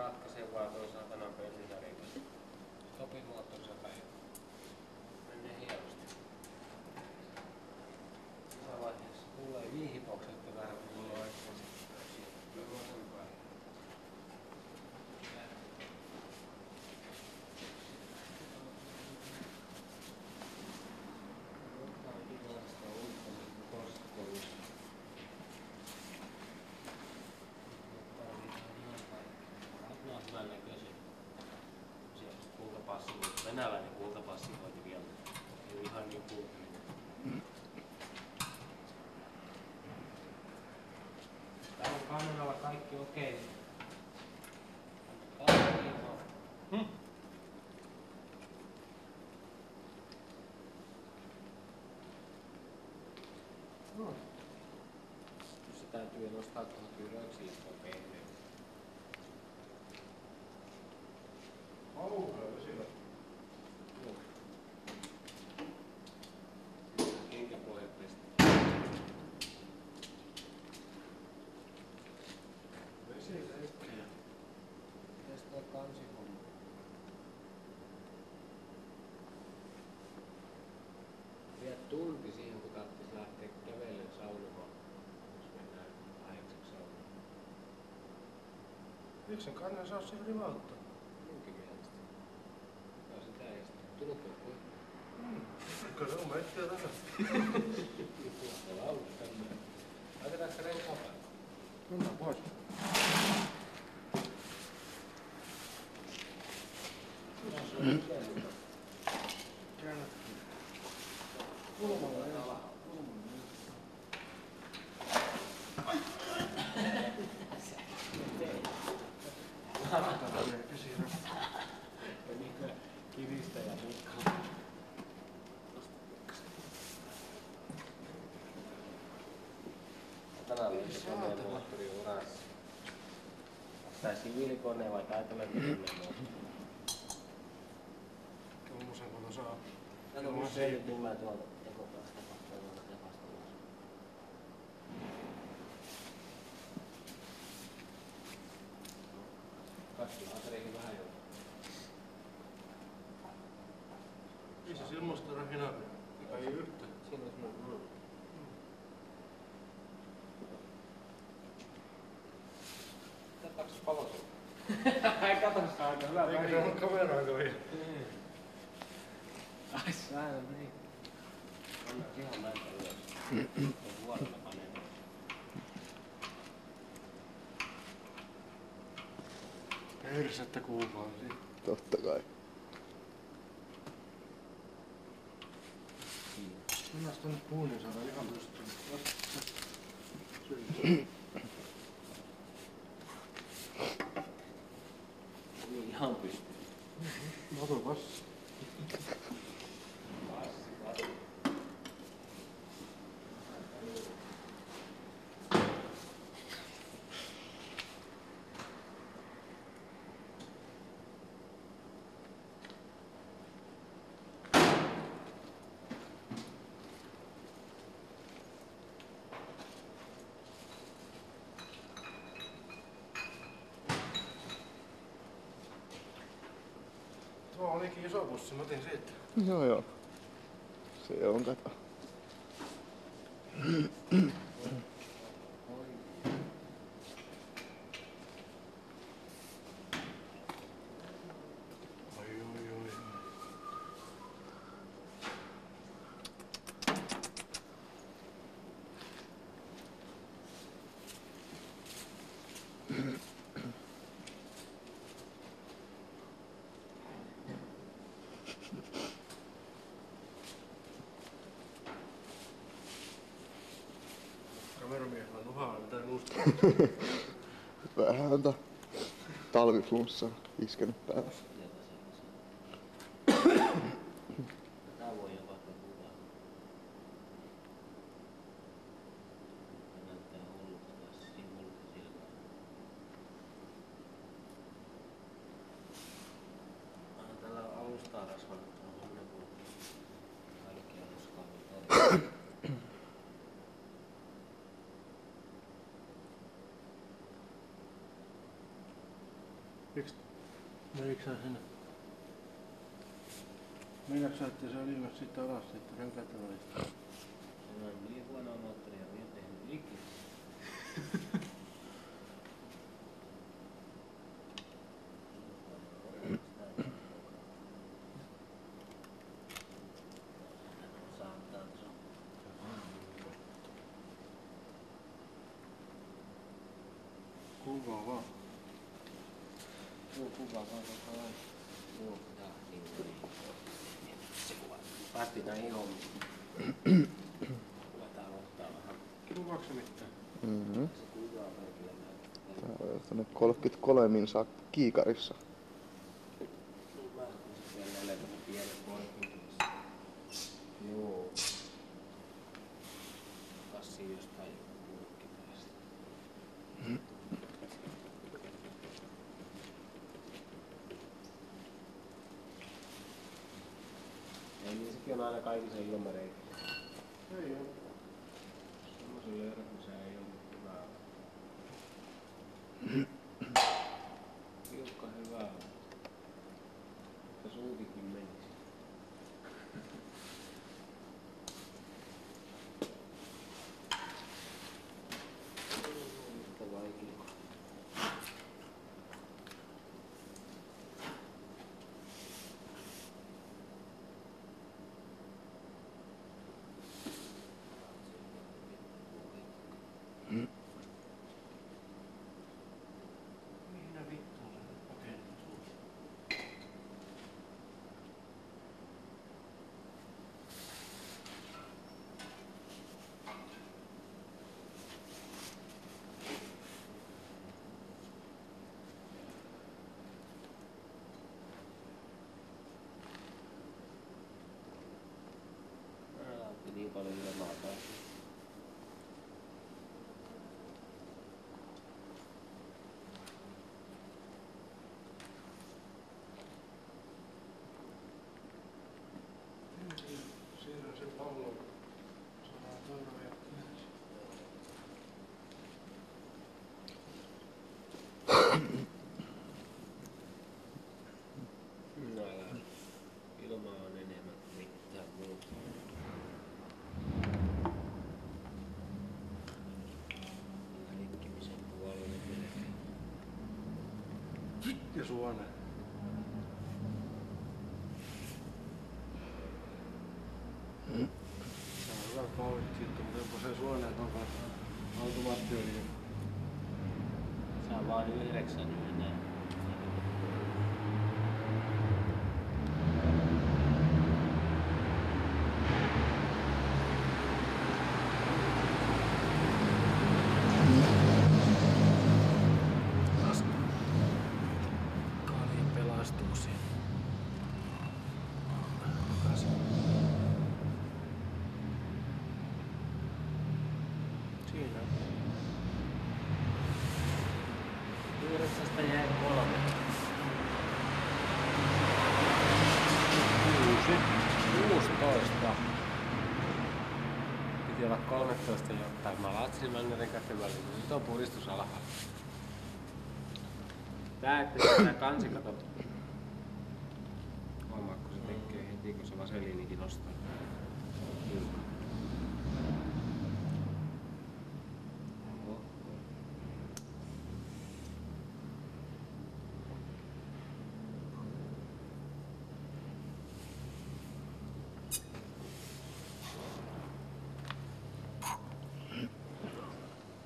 ratkaisee vaan toi saatanan bensinarikas. Sopimoottorissa päivä. Menee hienosti. Missä vaiheessa? Mulla ei viihipokset vähän, kun mulla on oikein. Kyllä vasempaa. Venäläinen kultapassivointi vielä. Ei ihan niin kultainen. Täällä on kameralla kaikki okei. Se täytyy nostaa tuohon kyröksille kokeilleen. Vesillä. Joo. Kenkäpohjat pestä. Vesillä ehkä. Mitäs toi kansihomma? Vielä tunti siihen, kun tarvitsisi lähteä kävellen saunomaan, jos mennään 8 saunomaan. 9 kannan saa se rivauttaa. Minunkin mielestä. Joka on sitä ja sitten tulkoon kuin. Kyllä on meittiä tätä. Tuolla on tämmöinen. Laitetaanko se renkkaa päälle? Mennään pois. Käännettiin. Kulmalla ja ala. Kivistä ja mukaan. Tänään oli se koneen moottori urassa. Tää siviilikone vai taitolentokoneen moottori? Tuommoisen kun saa. Kato mun seilit, niin mä tuolta ekopäästä katsoin tepasta ulos. Kaikki laateriikin vähän joutuu. Ei se silmoista rahinaa. Ei yhtään. Siinä olisi mun. Ottaako se palo sieltä? Ei kato sitä aika hyvä väri. Eikä se ole kameraa vielä. Ai sä niin. Anna ihan näitä ylös. On vuorolla panee. Persettä kuukausia. Totta kai. Mennään tonne puun ja saadaan ihan pystyyn. Ihan pystyy. Otu passi. Passi. Tuo olikin iso pussi, mä otin siitä. Joo. Se on kato. Oi. Kameramiehellä on nuhaa mitään nuusta. Vähän talviflunssa iskenyt päälle. Tää voi jopa kuvaa. Näyttää hullulta taas sivulta silmää. Tällä on alustaa rasvannettuna semmonen kuin kaikki aluskaavat. Menikö sä sinne? Meinaatko sä, että se on ilmeisesti sitten alas sitten rönkätölistä? Se on niin huonoa moottoria, mitä tehnyt ikinä. Kuvaa vaan. Joo, kuvaa vaan koko ajan. Joo, tahtiin oli. Se kuva. Päästiin näihin hommiin. Ruvetaan ottaa vähän. Kuvaako se mitään? Mm-hmm. Se kuvaa kaikille näyttää. Tää on johtanut 33 minsaa kiikarissa. Mä olisin vielä 4 pienen poikinkin. Joo. Kassi jostain joku kulkki päästä. Ei niin sekin on aina kaikissa ilmareikissä. Ei oo. Semmoisella erotuksessa ei oo hyvää. Tiukka hyvää. Mutta suutikin menisi. Yhtä vaikea. Mihinä vittuun sä nyt pakenit suussa? Täällä otti niin paljon ilmaa taas. Siirrän sen pallon. Saadaan seuraavia käännöksiä. No älä. Ilmaa on enemmän kuin mitään muuta. Liikkimisen puolelle melkein. Ja suone. Tää on hyvä kaunis juttu, mutta onko se suoneet on kanssa automaattiöljy? Saa vaan 9 enää. Kaljan pelastuksia. Siinä. 9 jäi 3. 16. Piti olla 13 jotain. Mä latsin Mannerin kätten väliin. Nyt on puristus alhaalla. Tää kansikato. Huomaa, kun se tekee heti, kun se vaseliinikin nostaa. Hiukan. Oho.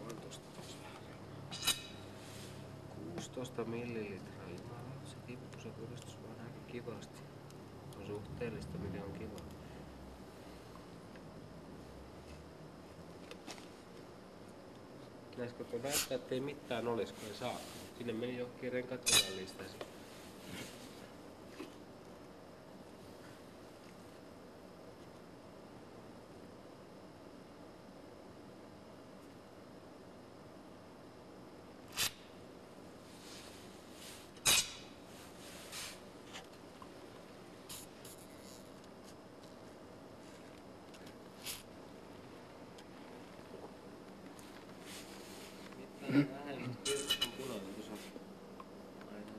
On tosta taas vähän reunaa. 16 millilitraa. Jumala, se tippuu se puristus vaan aika kivasti. On suhteellista, mikä on kiva. Pitäisikö näyttää, ettei mitään olis, kun ei saa. Sinne meni johonkin renkaat listäisiin. Vähän, jos on punainen tuossa. Aina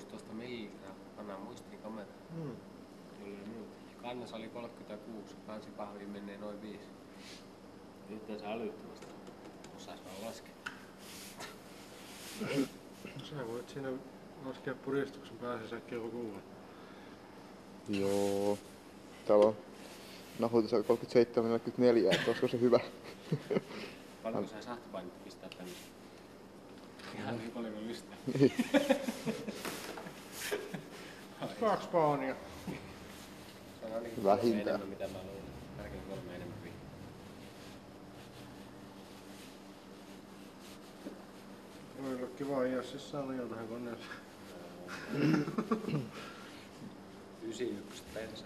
16 milliä pannaan muistiinkamera. Jollei muuta. Kannas oli 36, kansipahviin menee noin 5. Yhteensä älyttömästi. Osais vaan laskea. Sä voit siinä laskea puristuksen päässä säkkiä kuvan. Joo. Täällä on nahutusaika 37,44, että olisiko se hyvä? Paljonko sä sahtipainit pistää tänne? Ihan niin paljon kuin lystää. 2 paania. Se on ainakin Vähintään. enemmän mitä mä luulen. Tärkein 3 enemmän kuin. Voi olla kiva ajaa sisään ajaa tähän koneeseen. 91 bensa.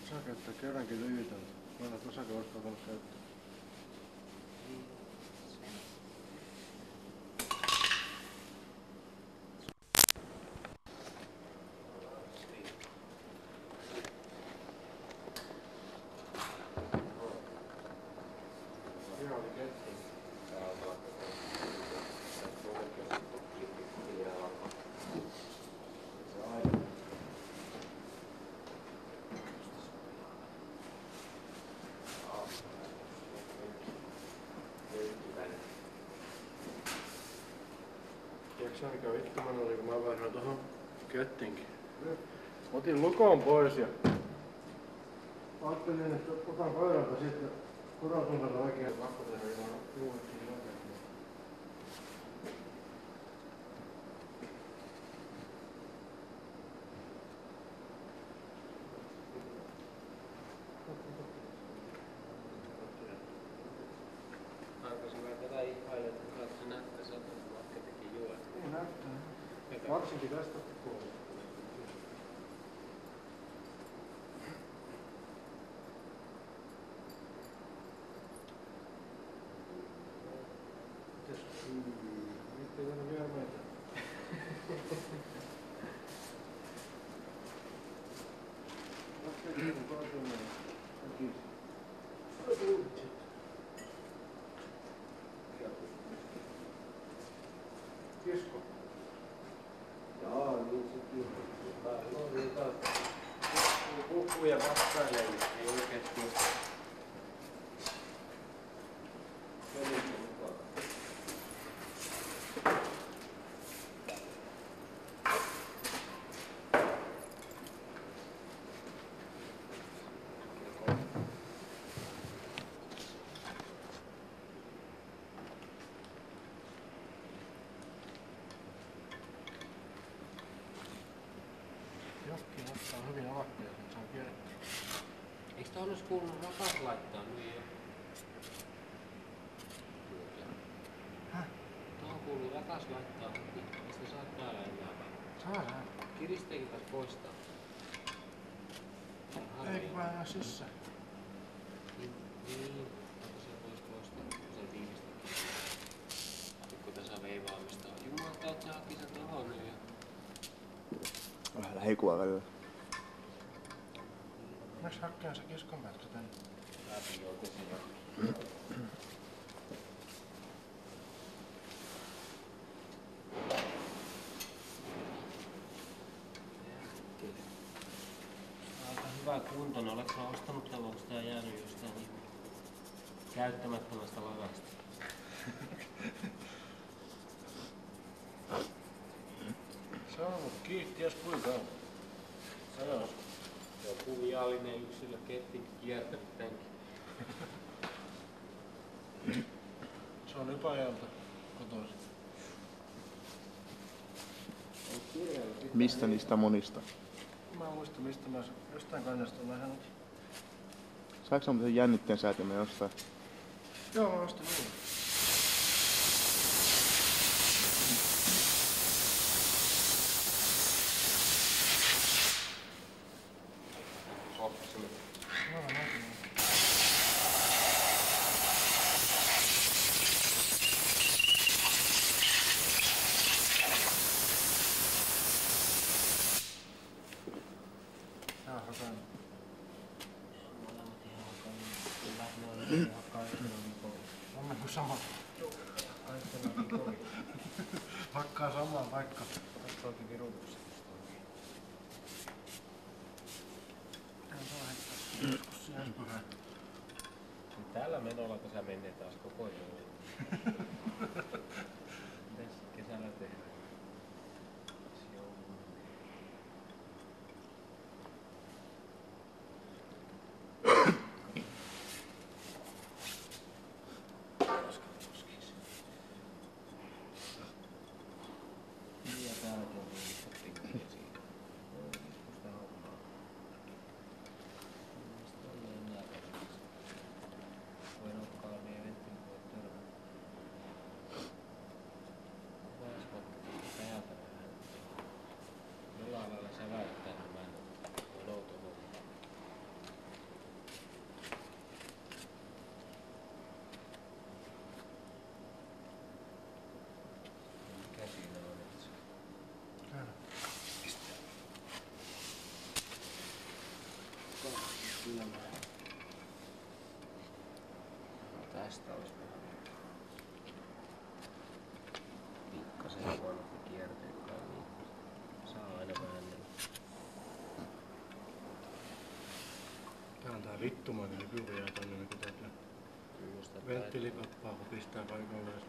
Saa käyttää kerrankin lyhytöntä. Mä en osaakaan olisi katsonut käyttää. Tiedätkö mikä vittuman oli, kun mä vaihdin tohon köttinkin? Otin lukon pois ja ajattelin, että otan koiralta sitten kurotuntalle oikein pakkotehdä ilman juurettiin nopeasti. Arvoisin mä tätä ihailen, että se näyttää sieltä, että Makke teki juoda. Niin näyttää. Varsinkin tästä puolesta. Nyt ei tänne vielä meitä. Kisko. Joo, niin sekin. No niin taas. Kukkuja vastailee, ei oikeesti ole. Pelissä mukaan. Joskin ottaa hyvin alakkeja, kun saa kierrettyä. Eikö tuohon olisi kuulunut rakas laittaa nyt jo? Häh? Tuohon kuuluu rakas laittaa heti. Mistä saat täällä enää? Saadaan. Kiristeekin taas poistaa. Eikö mä enää sisään? Niin. Onko se pois poistaa? Se on tiivistäkin. Nyt kun tässä veivaamista on. Jumalauta, että se haki sen tohon nyt jo. Vähän heikua välillä. Miksi hakkeen se kiskometri tänne? Läpi joutuu siinä. Aika hyvä kuntoinen. Oletko sä ostanut tämän, onko tää jäänyt jostain ihan käyttämättömästä lavasta? Se on ollut kiitti jos kuinka on. Joo. Joku viallinen yksilö kettin kiertänyt tämänkin. Se on Ypäjältä kotoisin. Mistä niistä monista? Mä en muista mistä mä jostain kannasta olen nähnyt. Saiko semmoisen jännitteen säätimen jostain? Joo, mä ostin niin. Joo, mä näin. Jaa, hakan. On niinku sama. Hakkaa paikkaa samaan paikkaan. Tässä onkin virutus. Tää saa heittää joskus jääspyhää. Tällä menolla kun sä menee taas koko joulun. Mitäs kesällä tehdään? Ja täälläkin on viimeistä pinkiä siitä. Sitä hommaa. Mistä on enää käsissä? Voin ottaa niin eventin voi törmää. Vois vaikka täältä vähän. Jollain lailla säväyttää nämä. On outo homma. Mikä siinä on? Että se Täällä. kylmää. Tästä olisi vähän pikkasen huonompi kierteekään, niin saa aina vähän Tää on tää vittumainen nykyään jää tänne, kun täältä venttiilikappaa kun pistää paikalleen.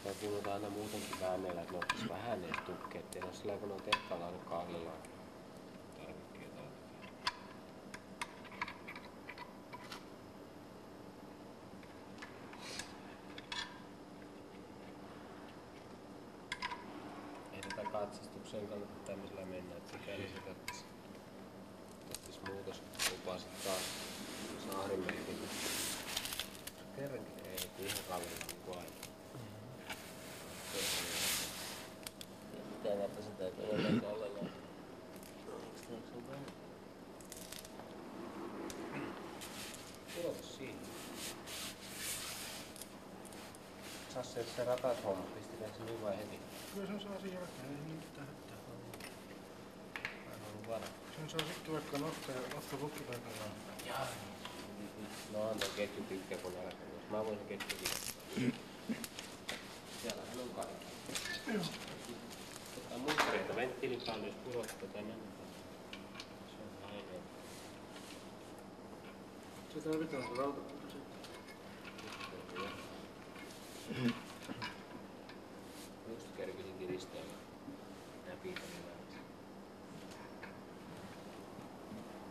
Mä puhutaan aina muutenkin väännellä, että ne ottais vähän edes tukkeet. Tiedän sillä kun on tehtaalla aina kahdella tarvikkeita otetaan. Ei tätä katsastukseen kannata tämmöisellä mennä, että sikäli se tarttis muutoslupaa sit taas Saarimehtiin. Kerrankin ei ihan kallilla koko ajan. Mitä varta se täytyy olla kallella? Tulotas siihen. Sas se ratas homma, pistetäänkö se niin vai heti? Kyllä sen saa siinä jälkeen, ei niin mitään hätää. Mä en ollut vara. Sen saa sitten vaikka nokka pukkipaikallaan. Jaa. No on toi ketju tykkää kun älkää. Mä voin se ketju tykkää. Siellähän on kaikki. Joo. Otetaan muttereita venttiilipallo, jos purottaa tai mennä. Se on ainoa. Se tarvitaan se rautapuuta sitten. Just kerkisin kiristäämään. Näpitäni vähän.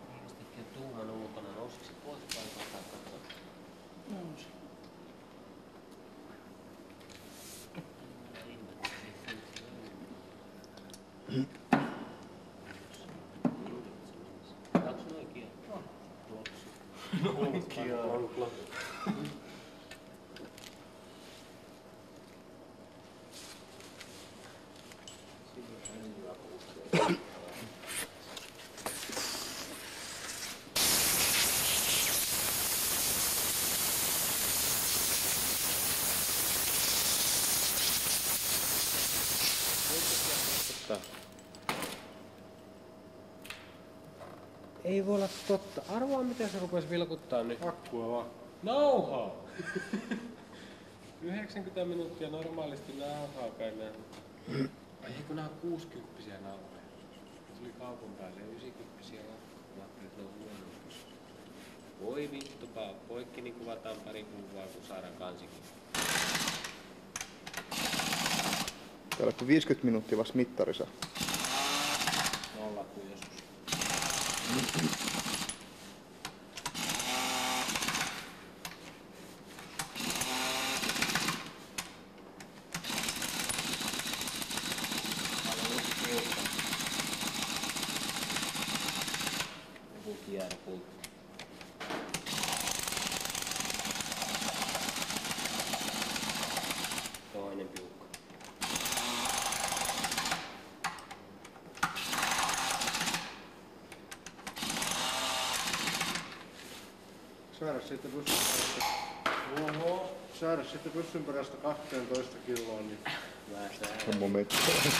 Viimeistäkin on tuuman ulkona. Nousiko se pois paikalta tai katsoa? Nousi. Onko noin kiinni? Nonkkia. Ei voi olla totta. Arvaa miten se rupesi vilkuttaa nyt. Akkua vaan. Nauhaa! 90 minuuttia normaalisti nauhaa kai näin. Ai kun nää on 60-vuotiaita nauhoja. Se oli kaupan päälle 90-vuotiaita nauhoja. Mä ajattelin, että ne on huono. Voi vittu, poikki niin kuvataan pari kuvaa, kun saadaan kansikin. Täällä kun 50 minuuttia vasta mittarissa. Nolla kuin joskus. Joku kierpultti. Toinen piukka. Saada siitä pyssynperästä. Oho. Saada siitä pyssynperästä 12 kiloa, niin Mä sään. Homma metsällä.